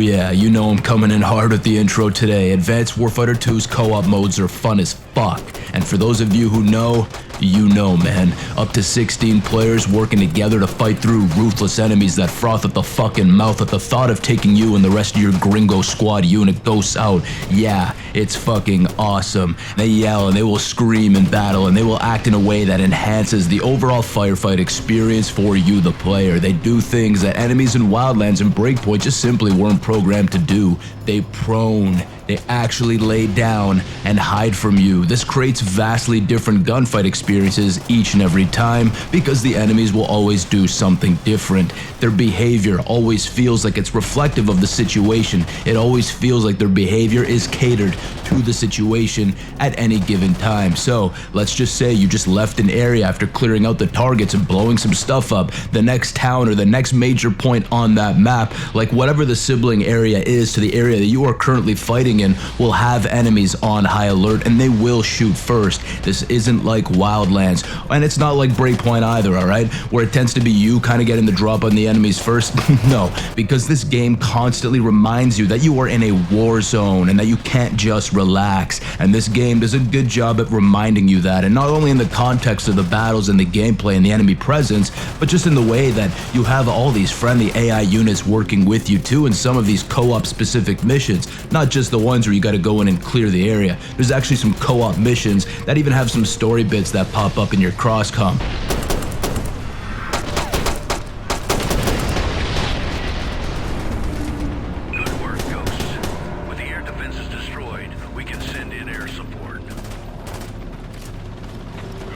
Oh yeah, you know I'm coming in hard with the intro today. Advanced Warfighter 2's co-op modes are fun as fuck. And for those of you who know, you know, man. Up to 16 players working together to fight through ruthless enemies that froth at the fucking mouth at the thought of taking you and the rest of your gringo squad unit ghosts out. Yeah, it's fucking awesome. They yell and they will scream in battle and they will act in a way that enhances the overall firefight experience for you, the player. They do things that enemies in Wildlands and Breakpoint just simply weren't programmed to do. They prone. They actually lay down and hide from you. This creates vastly different gunfight experiences each and every time because the enemies will always do something different. Their behavior always feels like it's reflective of the situation. It always feels like their behavior is catered to the situation at any given time. So let's just say you just left an area after clearing out the targets and blowing some stuff up. The next town or the next major point on that map, like whatever the sibling area is to the area that you are currently fighting in, will have enemies on high alert and they will shoot first. This isn't like Wildlands, and it's not like Breakpoint either, alright? Where it tends to be you kind of getting the drop on the enemies first. No, because this game constantly reminds you that you are in a war zone and that you can't just relax. And this game does a good job at reminding you that, and not only in the context of the battles and the gameplay and the enemy presence, but just in the way that you have all these friendly AI units working with you too in some of these co-op specific missions, not just the ones where you got to go in and clear the area. There's actually some co-op missions that even have some story bits that pop up in your cross-comm. Good work, Ghosts. With the air defenses destroyed, we can send in air support.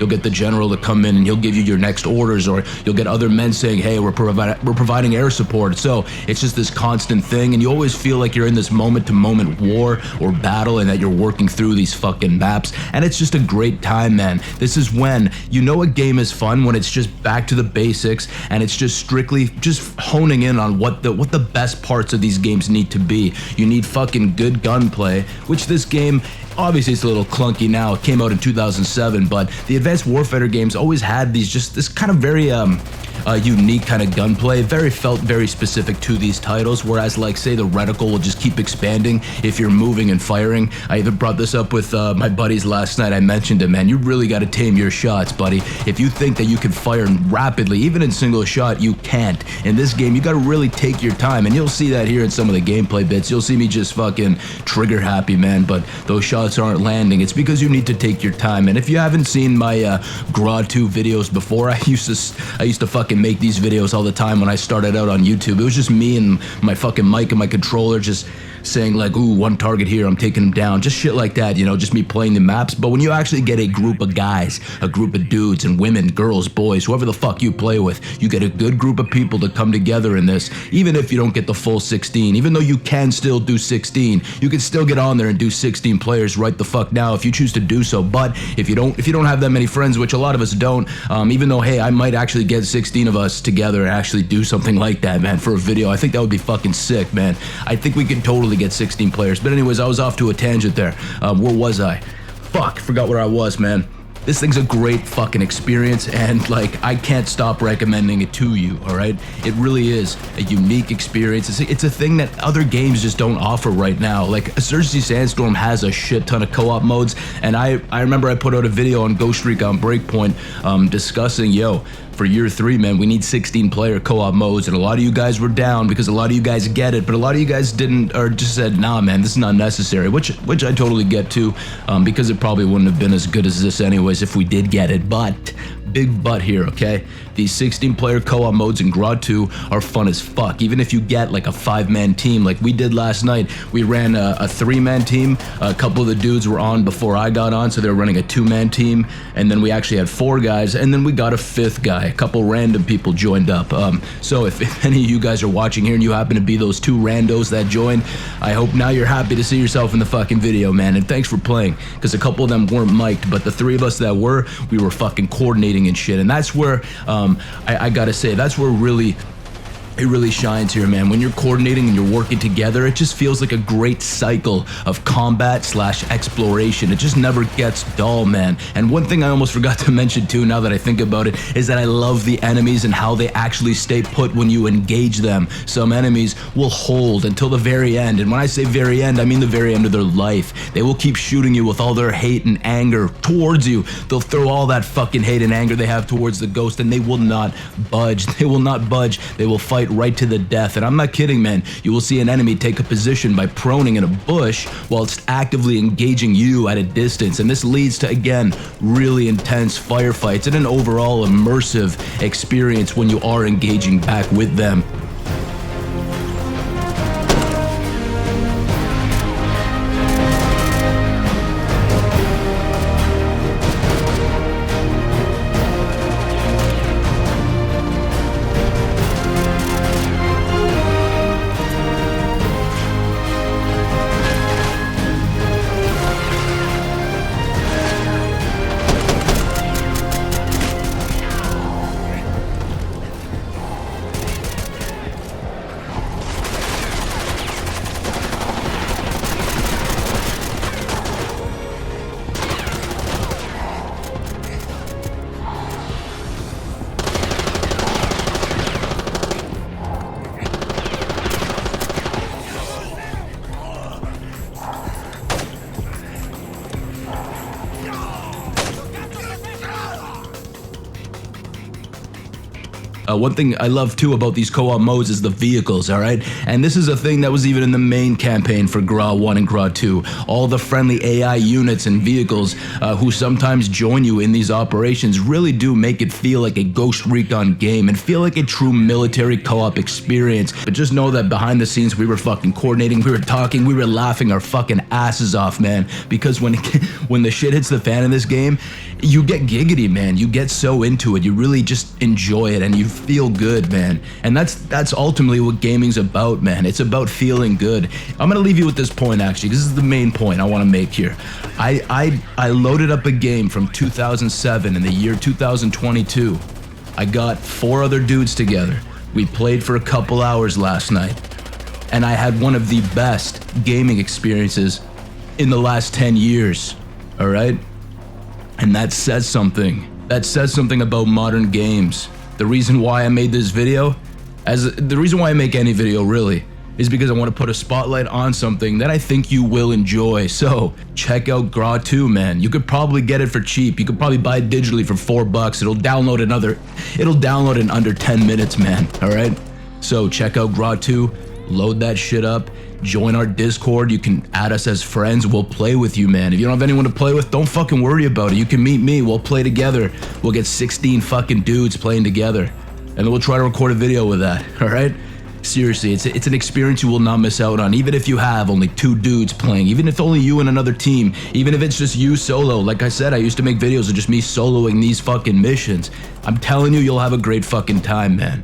You'll get the general to come in and he'll give you your next orders, or you'll get other men saying, hey, we're providing air support. So it's just this constant thing, and you always feel like you're in this moment-to-moment war or battle and that you're working through these fucking maps, and it's just a great time, man. This is when you know a game is fun, when it's just back to the basics and it's just strictly just honing in on what the best parts of these games need to be. You need fucking good gunplay, which this game, obviously it's a little clunky now. It came out in 2007, but the Advanced Warfighter games always had this kind of very unique kind of gunplay, felt very specific to these titles, whereas like say the reticle will just keep expanding if you're moving and firing. I even brought this up with my buddies last night. I mentioned it, man, you really got to tame your shots, buddy. If you think that you can fire rapidly, even in single shot, you can't. In this game, you got to really take your time, and you'll see that here in some of the gameplay bits. You'll see me just fucking trigger happy, man, but those shots aren't landing. It's because you need to take your time. And if you haven't seen my GRAW 2 videos before, I used to fucking make these videos all the time when I started out on YouTube. It was just me and my fucking mic and my controller just saying like, ooh, one target here, I'm taking him down, just shit like that, you know, just me playing the maps. But when you actually get a group of guys, a group of dudes and women, girls, boys, whoever the fuck you play with, you get a good group of people to come together in this, even if you don't get the full 16, even though you can still do 16, you can still get on there and do 16 players right the fuck now if you choose to do so. But if you don't have that many friends, which a lot of us don't, even though, hey, I might actually get 16 of us together and actually do something like that, man, for a video, I think that would be fucking sick, man. I think we could totally get 16 players. But anyways, I was off to a tangent there. Where was I? Fuck, forgot where I was, man. This thing's a great fucking experience, and like I can't stop recommending it to you, alright? It really is a unique experience. It's a thing that other games just don't offer right now. Like Surgecy Sandstorm has a shit ton of co-op modes, and I remember I put out a video on Ghost Recon Breakpoint discussing, for year 3, man, we need 16 player co-op modes, and a lot of you guys were down because a lot of you guys get it, but a lot of you guys didn't, or just said, nah, man, this is not necessary, which I totally get too, because it probably wouldn't have been as good as this anyways if we did get it. But big but here, okay? These 16 player co-op modes in GRAW 2 are fun as fuck. Even if you get like a 5-man team like we did last night, we ran a 3-man team. A couple of the dudes were on before I got on, so they were running a 2-man team, and then we actually had 4 guys, and then we got a 5th guy. A couple random people joined up. So if any of you guys are watching here and you happen to be those 2 randos that joined, I hope now you're happy to see yourself in the fucking video, man, and thanks for playing, because a couple of them weren't mic'd, but the 3 of us that were, we were fucking coordinating and shit, and that's where I gotta say, that's where really It really shines here, man. When you're coordinating and you're working together, it just feels like a great cycle of combat/exploration. It just never gets dull, man. And one thing I almost forgot to mention too, now that I think about it, is that I love the enemies and how they actually stay put when you engage them. Some enemies will hold until the very end. And when I say very end, I mean the very end of their life. They will keep shooting you with all their hate and anger towards you. They'll throw all that fucking hate and anger they have towards the ghost, and they will not budge. They will not budge. They will fight right to the death. And I'm not kidding, man. You will see an enemy take a position by proning in a bush whilst actively engaging you at a distance. And this leads to, again, really intense firefights and an overall immersive experience when you are engaging back with them. One thing I love too about these co-op modes is the vehicles, alright? And this is a thing that was even in the main campaign for GRAW 1 and GRAW 2. All the friendly AI units and vehicles who sometimes join you in these operations really do make it feel like a Ghost Recon game and feel like a true military co-op experience. But just know that behind the scenes we were fucking coordinating, we were talking, we were laughing our fucking asses off, man. Because when the shit hits the fan in this game, you get giggity, man. You get so into it. You really just enjoy it and you feel good, man. And that's ultimately what gaming's about, man. It's about feeling good. I'm gonna leave you with this point, actually, because this is the main point I want to make here. I loaded up a game from 2007 in the year 2022. I got 4 other dudes together. We played for a couple hours last night, and I had one of the best gaming experiences in the last 10 years. All right? And that says something. That says something about modern games. The reason why I made this video, the reason why I make any video really, is because I want to put a spotlight on something that I think you will enjoy. So check out GRAW 2, man. You could probably get it for cheap. You could probably buy it digitally for $4. It'll download in under 10 minutes, man. All right? So check out GRAW 2, load that shit up. Join our Discord. You can add us as friends. We'll play with you, man. If you don't have anyone to play with, don't fucking worry about it. You can meet me. We'll play together. We'll get 16 fucking dudes playing together. And then we'll try to record a video with that, all right? Seriously, it's an experience you will not miss out on. Even if you have only 2 dudes playing, even if only you and another team, even if it's just you solo. Like I said, I used to make videos of just me soloing these fucking missions. I'm telling you, you'll have a great fucking time, man.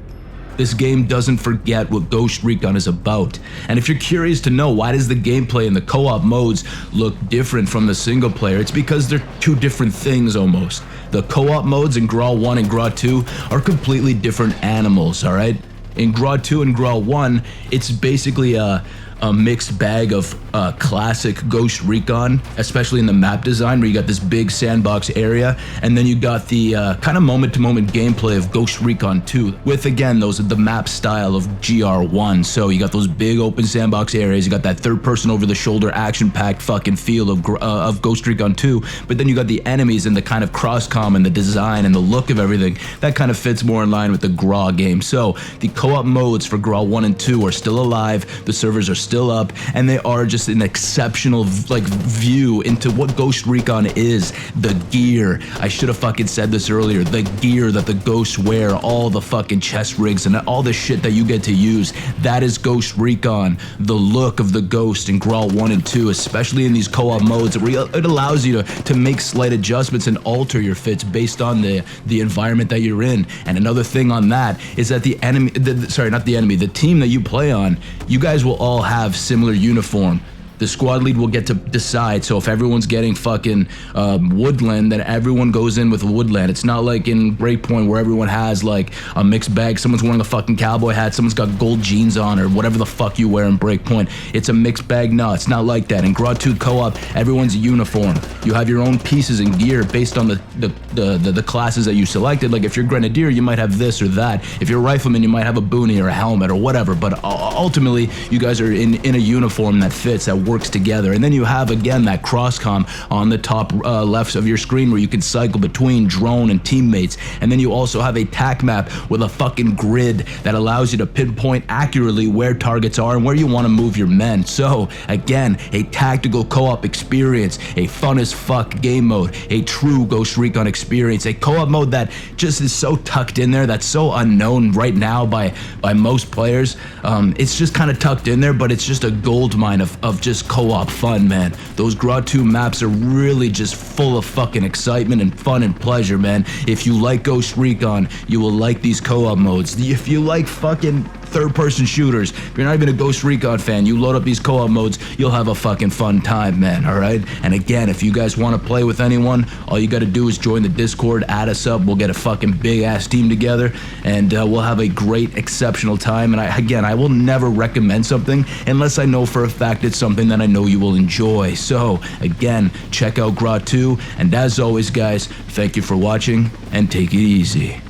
This game doesn't forget what Ghost Recon is about. And if you're curious to know why does the gameplay in the co-op modes look different from the single player, it's because they're 2 different things almost. The co-op modes in GRAW 1 and GRAW 2 are completely different animals, alright? In GRAW 2 and GRAW 1, it's basically a mixed bag of classic Ghost Recon, especially in the map design, where you got this big sandbox area, and then you got the kind of moment-to-moment gameplay of Ghost Recon 2, with again the map style of GR1. So you got those big open sandbox areas, you got that third-person over-the-shoulder action-packed fucking feel of Ghost Recon 2, but then you got the enemies and the kind of cross-comm and the design and the look of everything that kind of fits more in line with the GRAW game. So the co-op modes for GRAW 1 and 2 are still alive, the servers are still up, and they are just an exceptional view into what Ghost Recon is. The gear, I should have fucking said this earlier, the gear that the ghosts wear, all the fucking chest rigs and all the shit that you get to use, that is Ghost Recon. The look of the ghost in GRAW 1 and 2, especially in these co-op modes, it allows you to make slight adjustments and alter your fits based on the environment that you're in. And another thing on that is that the team that you play on, you guys will all have similar uniform. the squad lead will get to decide. So if everyone's getting fucking woodland, then everyone goes in with woodland. It's not like in Breakpoint where everyone has like a mixed bag. Someone's wearing a fucking cowboy hat, someone's got gold jeans on, or whatever the fuck you wear in Breakpoint. It's a mixed bag. No, it's not like that. In GRAW 2 co-op, everyone's uniform. You have your own pieces and gear based on the classes that you selected. Like if you're Grenadier, you might have this or that. If you're Rifleman, you might have a boonie or a helmet or whatever. But ultimately, you guys are in a uniform that fits, that works together. And then you have, again, that cross-comm on the top left of your screen where you can cycle between drone and teammates. And then you also have a tac map with a fucking grid that allows you to pinpoint accurately where targets are and where you want to move your men. So, again, a tactical co-op experience, a fun as fuck game mode, a true Ghost Recon experience, a co-op mode that just is so tucked in there, that's so unknown right now by most players. It's just kind of tucked in there, but it's just a gold mine of just co-op fun, man. Those GRAW 2 maps are really just full of fucking excitement and fun and pleasure, man. If you like Ghost Recon, you will like these co-op modes. If you like fucking third-person shooters, if you're not even a Ghost Recon fan, you load up these co-op modes, you'll have a fucking fun time, man, alright? And again, if you guys want to play with anyone, all you gotta do is join the Discord, add us up, we'll get a fucking big-ass team together, and we'll have a great, exceptional time. And I will never recommend something unless I know for a fact it's something that I know you will enjoy. So, again, check out GRAW 2, and as always, guys, thank you for watching, and take it easy.